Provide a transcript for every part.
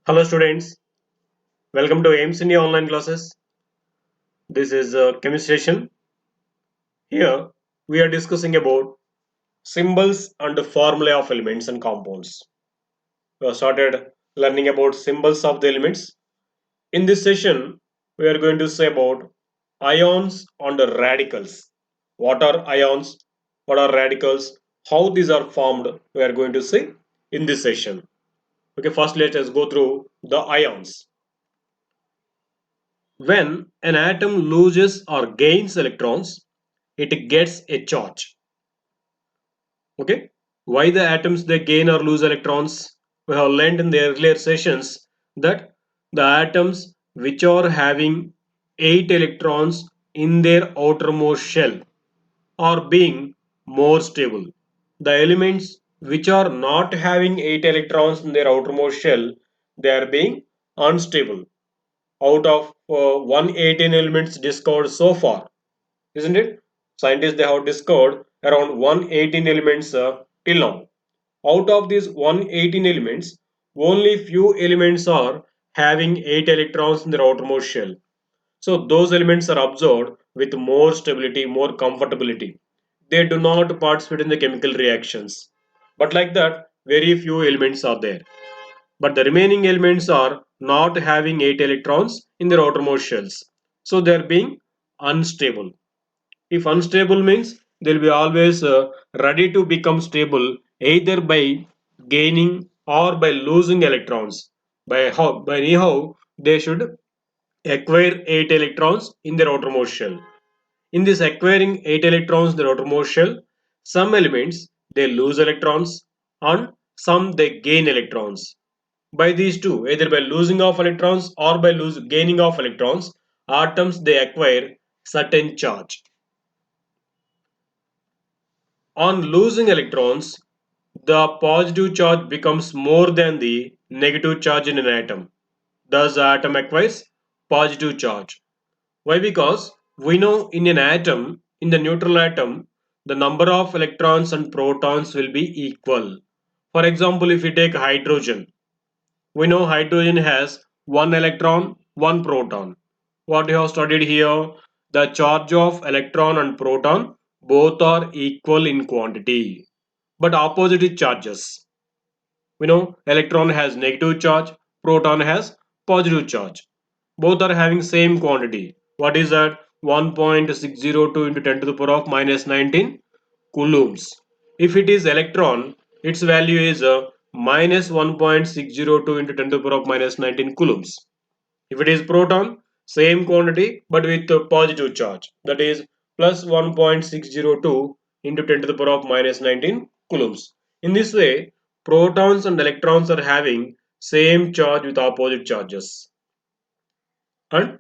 Hello students, welcome to aimsindia online classes. This is a chemistry session. Here we are discussing about symbols and the formulae of elements and compounds. We have started learning about symbols of the elements. In this session, we are going to say about ions and the radicals. What are ions? What are radicals? How these are formed? We are going to see in this session. Okay, first let us go through the ions. When an atom loses or gains electrons, it gets a charge. Okay, why the atoms they gain or lose electrons? We have learned in the earlier sessions that the atoms which are having 8 electrons in their outermost shell are being more stable. The elements which are not having 8 electrons in their outermost shell, they are being unstable. Out of 118 elements discovered so far, isn't it? Scientists they have discovered around 118 elements till now. Out of these 118 elements, only few elements are having 8 electrons in their outermost shell. So those elements are observed with more stability, more comfortability. They do not participate in the chemical reactions. But like that, very few elements are there. But the remaining elements are not having 8 electrons in their outermost shells. So they are being unstable. If unstable means they'll be always ready to become stable either by gaining or by losing electrons. By anyhow they should acquire 8 electrons in their outermost shell. In this acquiring 8 electrons in their outermost shell, some elements they lose electrons and some they gain electrons. By these two, either by losing of electrons or by gaining of electrons, atoms they acquire certain charge. On losing electrons, the positive charge becomes more than the negative charge in an atom. Thus, the atom acquires positive charge. Why? Because we know in an atom, in the neutral atom, the number of electrons and protons will be equal. For example, if we take hydrogen, we know hydrogen has one electron, one proton. What you have studied here, the charge of electron and proton both are equal in quantity, but opposite charges. We know electron has negative charge, proton has positive charge. Both are having same quantity. What is that? 1.602 into 10 to the power of minus 19 coulombs. If it is electron, its value is minus 1.602 into 10 to the power of minus 19 coulombs. If it is proton, same quantity but with a positive charge. That is plus 1.602 into 10 to the power of minus 19 coulombs. In this way, protons and electrons are having same charge with opposite charges. And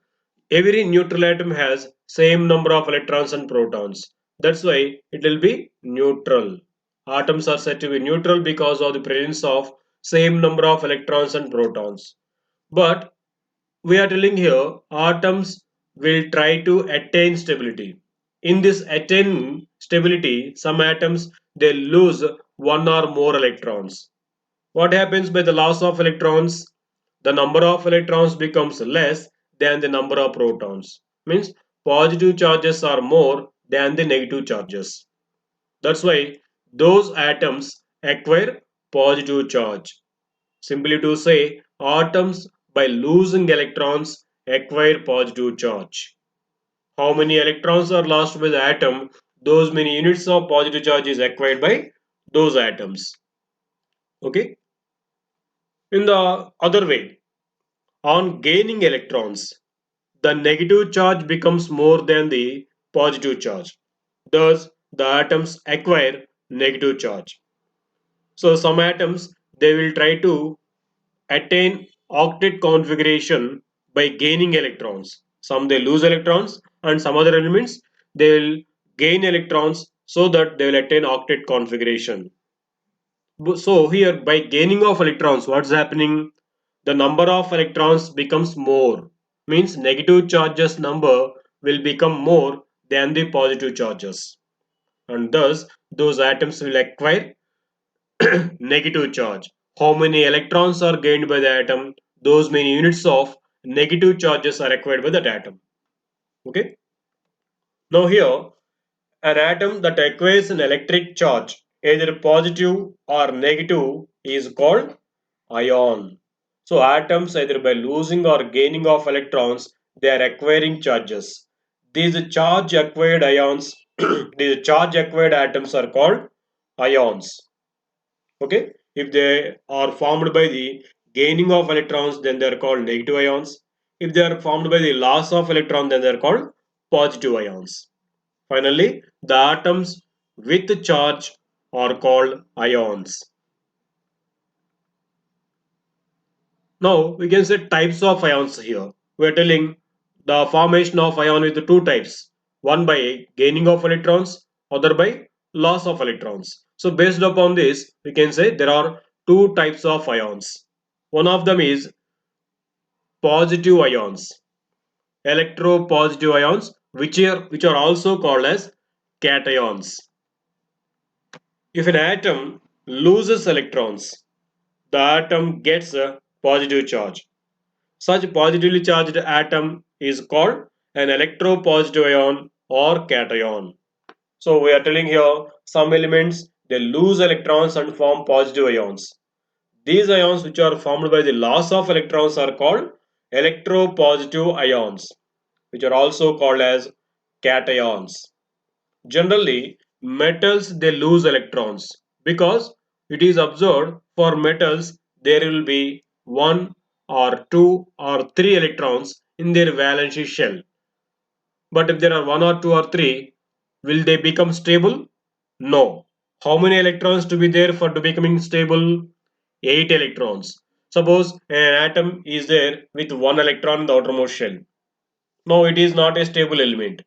every neutral atom has same number of electrons and protons. That's why it will be neutral. Atoms are said to be neutral because of the presence of same number of electrons and protons. But we are telling here atoms will try to attain stability. In this attaining stability, some atoms they lose one or more electrons. What happens by the loss of electrons? The number of electrons becomes less than the number of protons. Means positive charges are more than the negative charges. That's why those atoms acquire positive charge. Simply to say, atoms by losing electrons acquire positive charge. How many electrons are lost by the atom? Those many units of positive charge is acquired by those atoms. Okay. In the other way, on gaining electrons, the negative charge becomes more than the positive charge. Thus, the atoms acquire negative charge. So, some atoms they will try to attain octet configuration by gaining electrons. Some they lose electrons, and some other elements they will gain electrons so that they will attain octet configuration. So here by gaining of electrons, what's happening? The number of electrons becomes more. Means negative charges number will become more than the positive charges. And thus those atoms will acquire negative charge. How many electrons are gained by the atom? those many units of negative charges are required by that atom. Okay. Now here, an atom that acquires an electric charge, either positive or negative, is called ion. So atoms, either by losing or gaining of electrons, they are acquiring charges. These charge acquired ions, these charge acquired atoms are called ions. Okay, if they are formed by the gaining of electrons, then they are called negative ions. If they are formed by the loss of electron, then they are called positive ions. Finally, the atoms with charge are called ions. Now we can say types of ions here. We are telling the formation of ion with two types. One by gaining of electrons, other by loss of electrons. So based upon this, we can say there are two types of ions. One of them is positive ions, electropositive ions, which are also called as cations. If an atom loses electrons, the atom gets a positive charge. Such positively charged atom is called an electropositive ion or cation. So we are telling here some elements they lose electrons and form positive ions. These ions which are formed by the loss of electrons are called electropositive ions, which are also called as cations. Generally, metals they lose electrons because it is observed for metals there will be one or two or three electrons in their valence shell. But if there are one or two or three, will they become stable? No. How many electrons to be there for to becoming stable? 8 electrons. Suppose an atom is there with one electron in the outermost shell. Now it is not a stable element.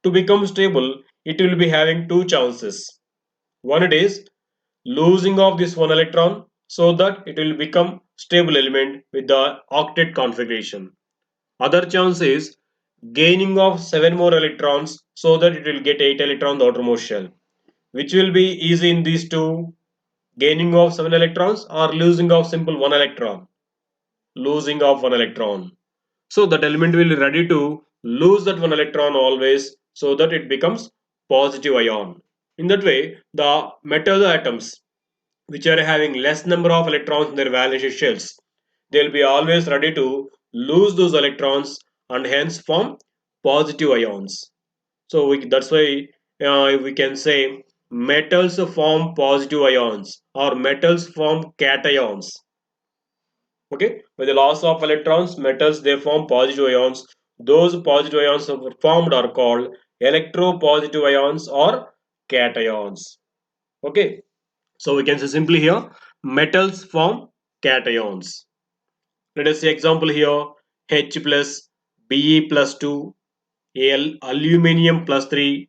To become stable, it will be having two chances. One it is losing of this one electron so that it will become stable element with the octet configuration. Other chance is gaining of 7 more electrons so that it will get 8 electrons the outermost shell. Which will be easy in these two? Gaining of 7 electrons or losing of simple 1 electron? Losing of 1 electron. So that element will be ready to lose that 1 electron always so that it becomes positive ion. In that way, the metal atoms which are having less number of electrons in their valence shells, they will be always ready to lose those electrons and hence form positive ions. So that's why we can say metals form positive ions or metals form cations. Okay, with the loss of electrons, metals they form positive ions. Those positive ions formed are called electropositive ions or cations. Okay, so we can say simply here metals form cations. Let us see example here H plus, Be plus 2, aluminium plus 3,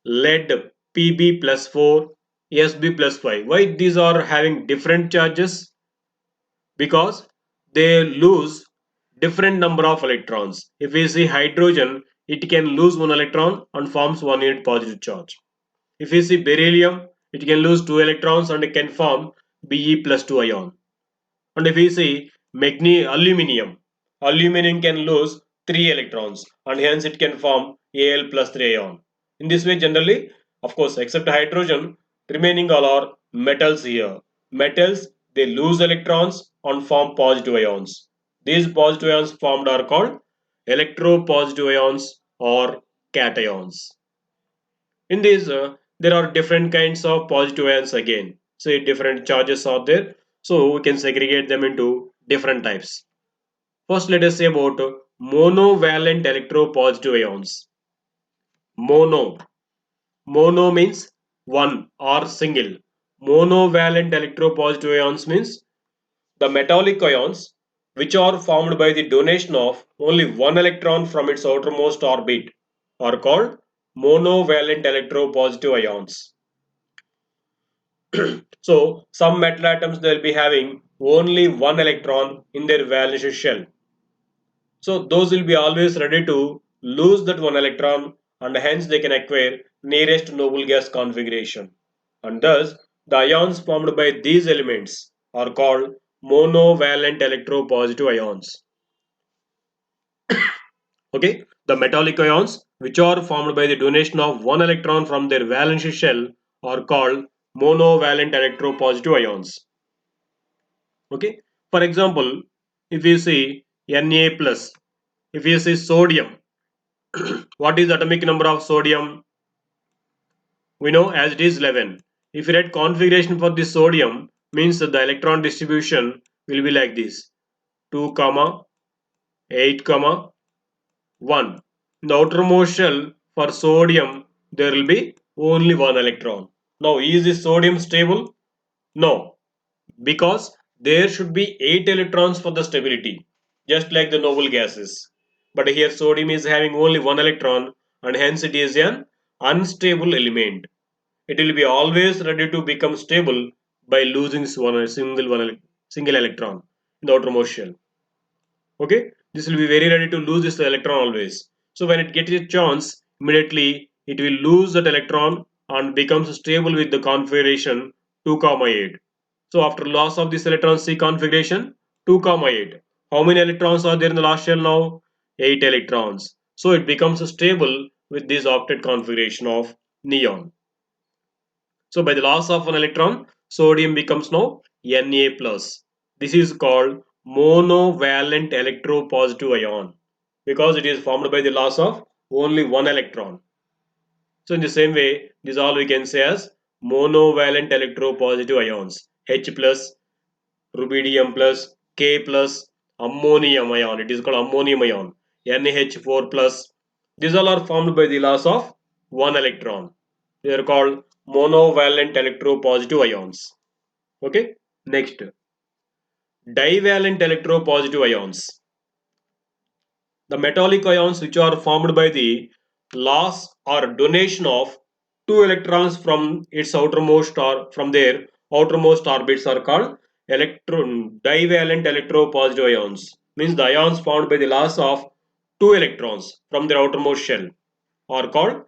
lead Pb plus 4, Sb plus 5. Why these are having different charges? Because they lose different number of electrons. If we see hydrogen, it can lose one electron and forms 1 unit positive charge. If we see beryllium, it can lose 2 electrons and it can form Be plus 2 ion. And if we see aluminium, aluminium can lose 3 electrons and hence it can form Al plus 3 ion. In this way generally, of course except hydrogen, remaining all are metals here. Metals, they lose electrons and form positive ions. These positive ions formed are called electropositive ions or cations. In these, there are different kinds of positive ions again. So different charges are there. So we can segregate them into different types. First, let us say about monovalent electropositive ions. Mono. Mono means one or single. Monovalent electropositive ions means the metallic ions which are formed by the donation of only one electron from its outermost orbit are called monovalent electropositive ions. So some metal atoms they will be having only one electron in their valence shell. So those will be always ready to lose that one electron and hence they can acquire nearest noble gas configuration. And thus the ions formed by these elements are called monovalent electropositive ions. Okay, the metallic ions which are formed by the donation of one electron from their valence shell are called monovalent electropositive ions. Okay, for example, if you see Na plus, if you see sodium, what is the atomic number of sodium? We know as it is 11. If you write configuration for this sodium, means that the electron distribution will be like this: 2 comma 8 comma 1. In the outermost shell for sodium there will be only one electron. Now is this sodium stable? No, because there should be 8 electrons for the stability, just like the noble gases. But here sodium is having only one electron, and hence it is an unstable element. It will be always ready to become stable by losing single electron in the outermost shell. Okay, this will be very ready to lose this electron always. So when it gets a chance, immediately it will lose that electron and becomes stable with the configuration 2 comma 8. So after loss of this electron C configuration 2 comma 8, how many electrons are there in the last shell now? 8 electrons. So it becomes stable with this octet configuration of neon. So by the loss of an electron, sodium becomes now Na plus. This is called monovalent electropositive ion because it is formed by the loss of only one electron. So in the same way, this all we can say as monovalent electropositive ions: H plus, rubidium plus, K plus, ammonium ion. It is called ammonium ion. NH4 plus. These all are formed by the loss of one electron. They are called monovalent electropositive ions. Okay. Next, divalent electropositive ions. The metallic ions which are formed by the loss or donation of two electrons from its outermost or from their outermost orbits are called divalent electropositive ions. Means the ions formed by the loss of two electrons from their outermost shell are called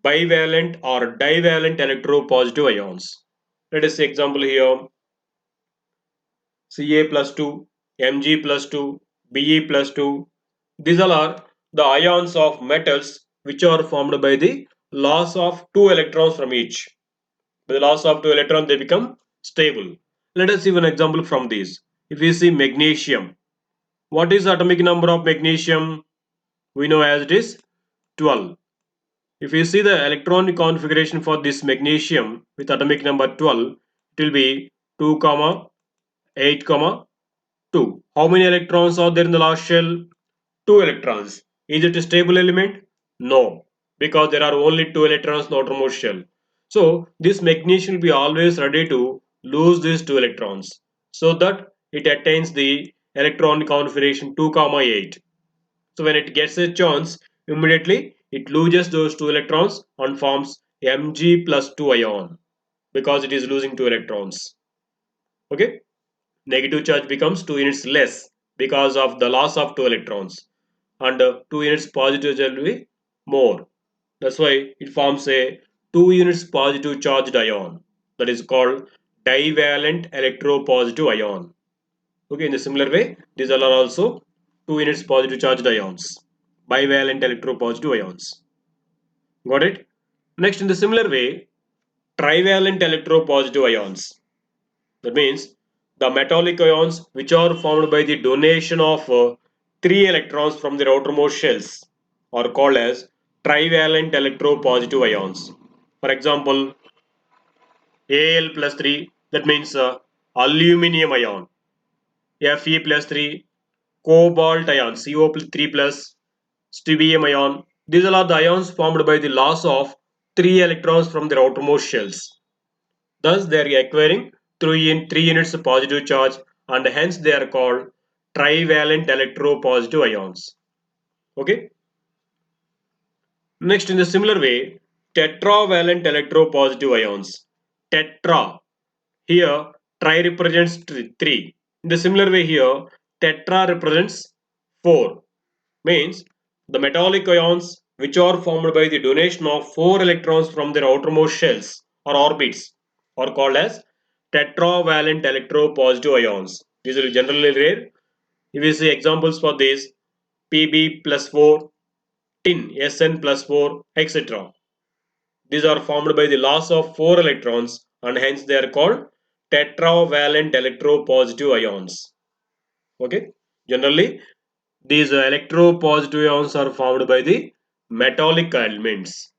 bivalent or divalent electropositive ions. Let us see example here: Ca plus 2, Mg plus 2, Be plus 2. These all are the ions of metals which are formed by the loss of two electrons from each. By the loss of two electrons, they become stable. Let us see one example from these. If we see magnesium, what is the atomic number of magnesium? We know as it is 12. If you see the electronic configuration for this magnesium with atomic number 12, it will be 2 comma 8 comma 2. How many electrons are there in the last shell? 2 electrons. Is it a stable element? No, because there are only 2 electrons in the outermost shell. So this magnesium will be always ready to lose these 2 electrons so that it attains the electron configuration 2 comma 8. So when it gets a chance, immediately it loses those 2 electrons and forms Mg plus 2 ion because it is losing 2 electrons. Okay, negative charge becomes 2 units less because of the loss of 2 electrons, and 2 units positive charge will be more. That's why it forms a 2 units positive charged ion, that is called divalent electropositive ion. Okay, in a similar way, these are also 2 units positive charged ions, bivalent electropositive ions. Got it? Next, in the similar way, trivalent electropositive ions. That means the metallic ions which are formed by the donation of 3 electrons from their outermost shells are called as trivalent electropositive ions. For example, Al plus 3, that means aluminium ion. Fe plus 3, cobalt ion, CO3 plus, strontium ion. These are the ions formed by the loss of 3 electrons from their outermost shells. Thus, they are acquiring 3 units of positive charge, and hence they are called trivalent electropositive ions. Okay. Next, in the similar way, tetravalent electropositive ions. Tetra. Here, tri represents 3. In the similar way here, tetra represents 4. Means the metallic ions which are formed by the donation of 4 electrons from their outermost shells or orbits are called as tetravalent electropositive ions. These are generally rare. If we see examples for this, Pb plus 4, tin, Sn plus 4, etc. These are formed by the loss of 4 electrons and hence they are called tetravalent electropositive ions. Okay. Generally, these electropositive ions are formed by the metallic elements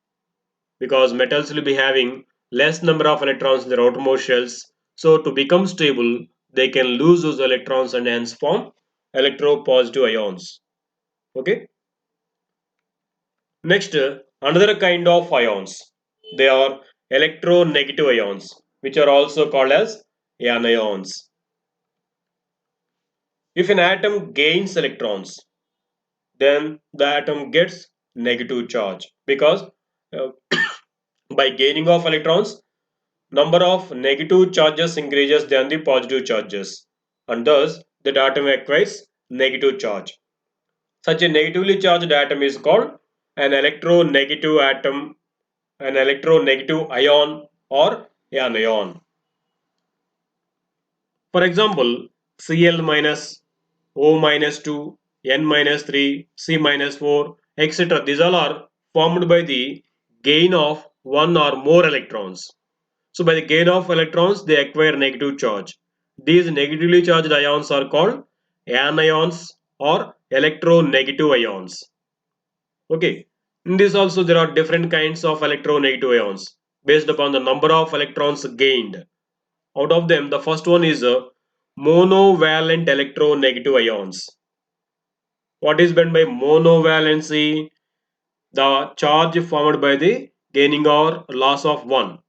because metals will be having less number of electrons in their outermost shells. So to become stable, they can lose those electrons and hence form electropositive ions. Okay. Next, another kind of ions. They are electronegative ions, which are also called as anions. If an atom gains electrons, then the atom gets negative charge because uh, by gaining of electrons, number of negative charges increases than the positive charges, and thus that atom acquires negative charge. Such a negatively charged atom is called an electronegative atom, an electronegative ion or anion. For example, Cl minus, O minus 2, N minus 3, C minus 4, etc. These all are formed by the gain of one or more electrons. So by the gain of electrons, they acquire negative charge. These negatively charged ions are called anions or electronegative ions. Okay. In this also there are different kinds of electronegative ions based upon the number of electrons gained. Out of them, the first one is monovalent electronegative ions. What is meant by monovalency? The charge formed by the gaining or loss of one.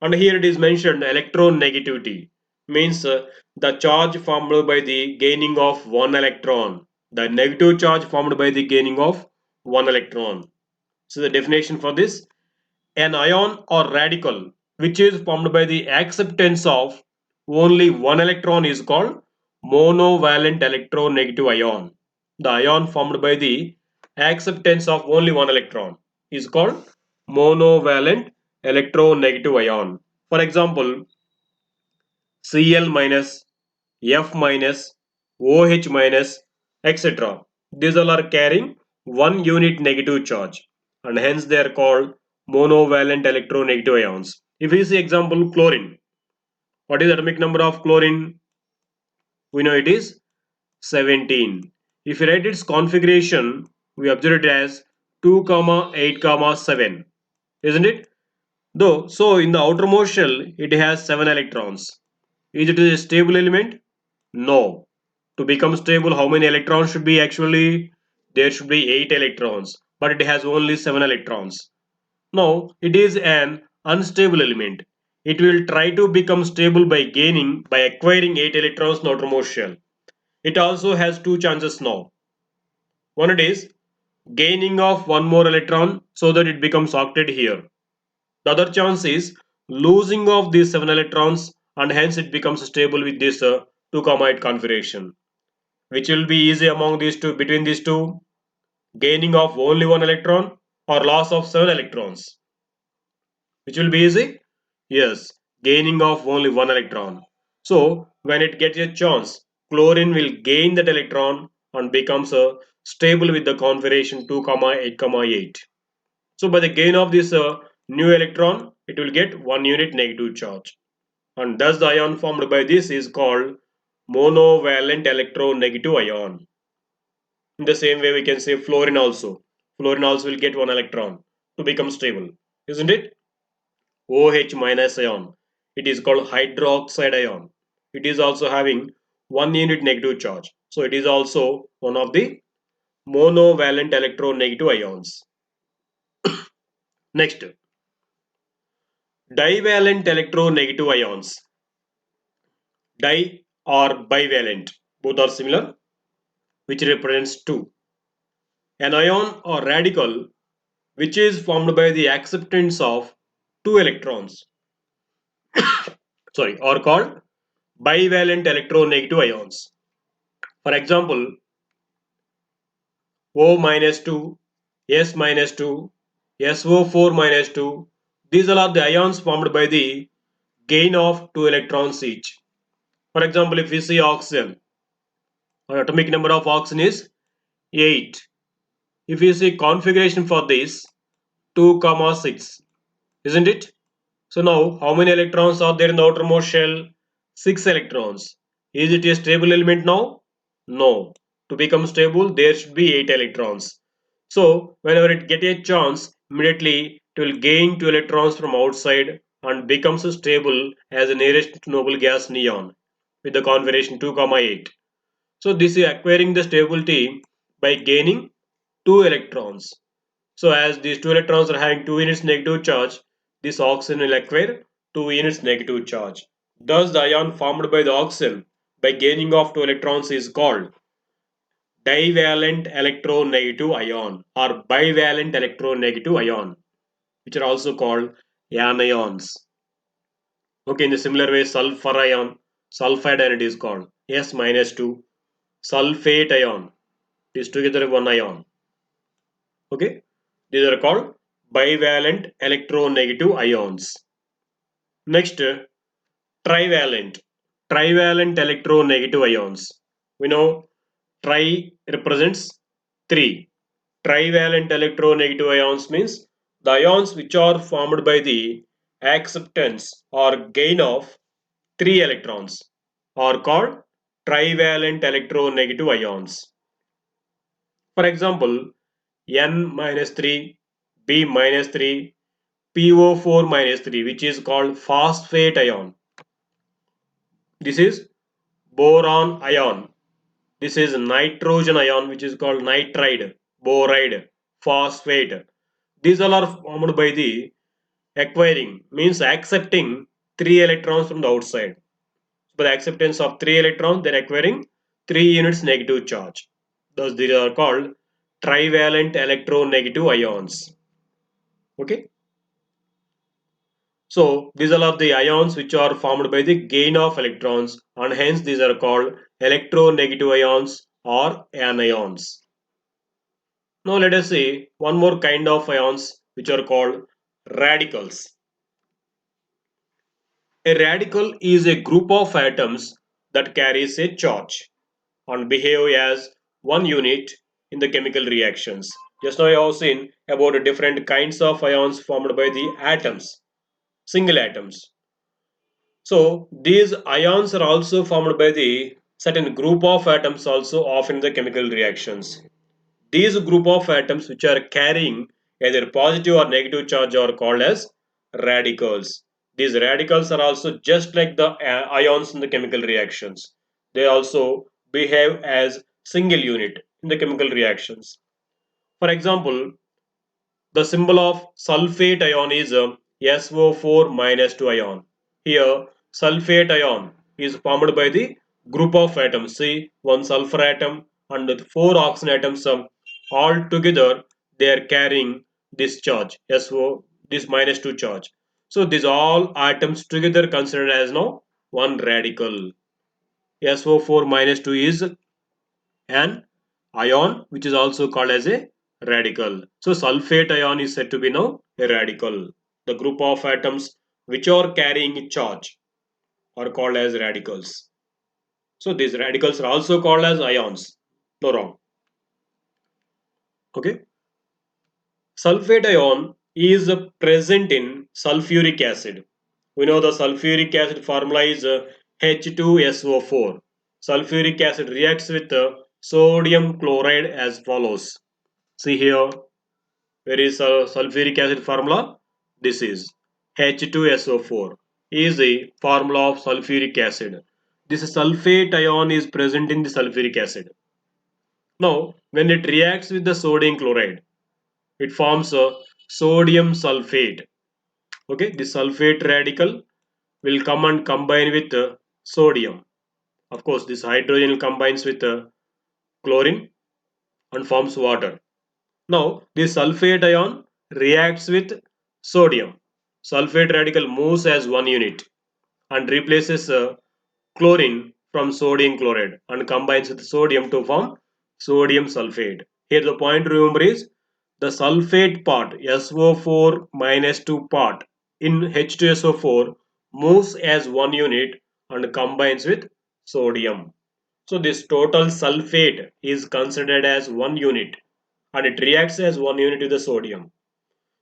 And here it is mentioned electronegativity means the charge formed by the gaining of one electron. The negative charge formed by the gaining of one electron. So the definition for this, an ion or radical which is formed by the acceptance of only one electron is called monovalent electronegative ion. The ion formed by the acceptance of only one electron is called monovalent electronegative ion. For example, Cl minus, F minus, OH minus, etc. These all are carrying one unit negative charge and hence they are called monovalent electronegative ions. If we see example chlorine, what is the atomic number of chlorine? We know it is 17. If you write its configuration, we observe it as 2, 8, 7. Isn't it? Though, so in the outermost shell, it has 7 electrons. Is it a stable element? No. To become stable, how many electrons should be actually? There should be 8 electrons, but it has only 7 electrons. Now, it is an unstable element. It will try to become stable by acquiring 8 electrons in the outermost shell. It also has two chances now. One it is gaining of one more electron so that it becomes octet here. The other chance is losing of these 7 electrons and hence it becomes stable with this 2, 8 configuration. Which will be easy among these two, between these two? Gaining of only one electron or loss of 7 electrons? Which will be easy? Yes, gaining of only one electron. So when it gets a chance, chlorine will gain that electron and becomes stable with the configuration 2, 8, 8. So by the gain of this new electron, it will get one unit negative charge. And thus the ion formed by this is called monovalent electronegative ion. In the same way we can say fluorine also. Fluorine also will get one electron to become stable. Isn't it? OH minus ion. It is called hydroxide ion. It is also having one unit negative charge. So it is also one of the monovalent electronegative ions. Next, divalent electronegative ions. Di or bivalent, both are similar, which represents two. An ion or radical which is formed by the acceptance of two electrons, are called bivalent electronegative ions. For example, O minus 2, S minus 2, SO4 minus 2. These all are the ions formed by the gain of 2 electrons each. For example, if we see oxygen, our atomic number of oxygen is 8. If you see configuration for this, 2, 6, isn't it? So now, how many electrons are there in the outermost shell? 6 electrons. Is it a stable element now? No. To become stable, there should be 8 electrons. So, whenever it get a chance, immediately it will gain 2 electrons from outside and becomes stable as the nearest noble gas neon with the configuration 2, 8. So, this is acquiring the stability by gaining 2 electrons. So as these 2 electrons are having 2 units negative charge, this oxygen will acquire 2 units negative charge. Thus the ion formed by the oxygen by gaining of 2 electrons is called divalent electronegative ion or bivalent electronegative ion, which are also called anions. Okay, in the similar way, sulfur ion, sulfide ion it is called S minus 2, sulfate ion, these together one ion. Okay, these are called bivalent electronegative ions. Next, trivalent. Trivalent electronegative ions. We know tri represents 3. Trivalent electronegative ions means the ions which are formed by the acceptance or gain of 3 electrons are called trivalent electronegative ions. For example, N minus 3, B minus 3, PO4 minus 3, which is called phosphate ion. This is boron ion. This is nitrogen ion, which is called nitride, boride, phosphate. These all are formed by the acquiring, means accepting 3 electrons from the outside. By the acceptance of 3 electrons, they are acquiring 3 units negative charge. Thus, these are called trivalent electronegative ions. Okay. So these are the ions which are formed by the gain of electrons and hence these are called electronegative ions or anions. Now let us see one more kind of ions which are called radicals. A radical is a group of atoms that carries a charge and behave as one unit in the chemical reactions. Just now I have seen about different kinds of ions formed by the atoms, single atoms. So these ions are also formed by the certain group of atoms also often in the chemical reactions. These group of atoms which are carrying either positive or negative charge are called as radicals. These radicals are also just like the ions in the chemical reactions. They also behave as single unit in the chemical reactions. For example, the symbol of sulfate ion is SO4 minus 2 ion. Here, sulfate ion is formed by the group of atoms. See, one sulfur atom and 4 oxygen atoms all together they are carrying this charge SO, this minus 2 charge. So these all atoms together considered as now one radical. SO4 minus 2 is an ion which is also called as a radical. So sulfate ion is said to be now a radical. The group of atoms which are carrying charge are called as radicals. So these radicals are also called as ions. No wrong. Okay. Sulfate ion is present in sulfuric acid. We know the sulfuric acid formula is H2SO4. Sulfuric acid reacts with sodium chloride as follows. See here, where is sulfuric acid formula? This is H2SO4 is the formula of sulfuric acid. This sulfate ion is present in the sulfuric acid. Now, when it reacts with the sodium chloride, it forms a sodium sulfate. Okay, the sulfate radical will come and combine with sodium. Of course, this hydrogen combines with chlorine and forms water. Now, this sulfate ion reacts with sodium. Sulfate radical moves as one unit and replaces chlorine from sodium chloride and combines with sodium to form sodium sulfate. Here the point to remember is the sulfate part SO4 minus 2 part in H2SO4 moves as one unit and combines with sodium. So this total sulfate is considered as one unit and it reacts as one unit with the sodium.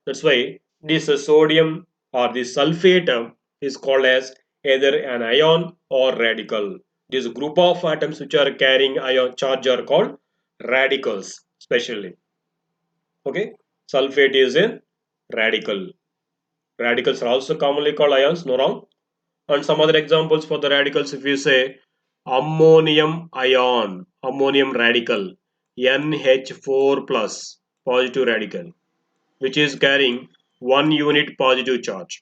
That's why this sodium or the sulfate is called as either an ion or radical. This group of atoms which are carrying ion charge are called radicals specially. Okay, sulfate is a radical. Radicals are also commonly called ions, no wrong. And some other examples for the radicals, if you say ammonium ion, ammonium radical, NH4 plus positive radical, which is carrying one unit positive charge.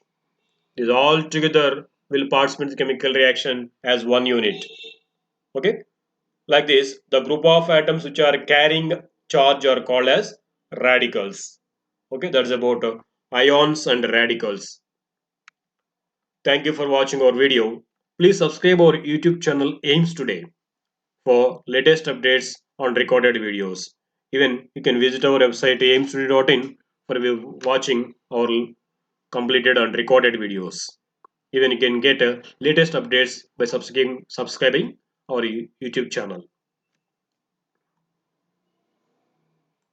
These all together will participate in the chemical reaction as one unit. Okay, like this, the group of atoms which are carrying charge are called as radicals. Okay, that's about ions and radicals. Thank you for watching our video. Please subscribe our YouTube channel Aims Today for latest updates on recorded videos. Even you can visit our website aimstoday.in for watching our completed and recorded videos. Even you can get latest updates by subscribing our YouTube channel.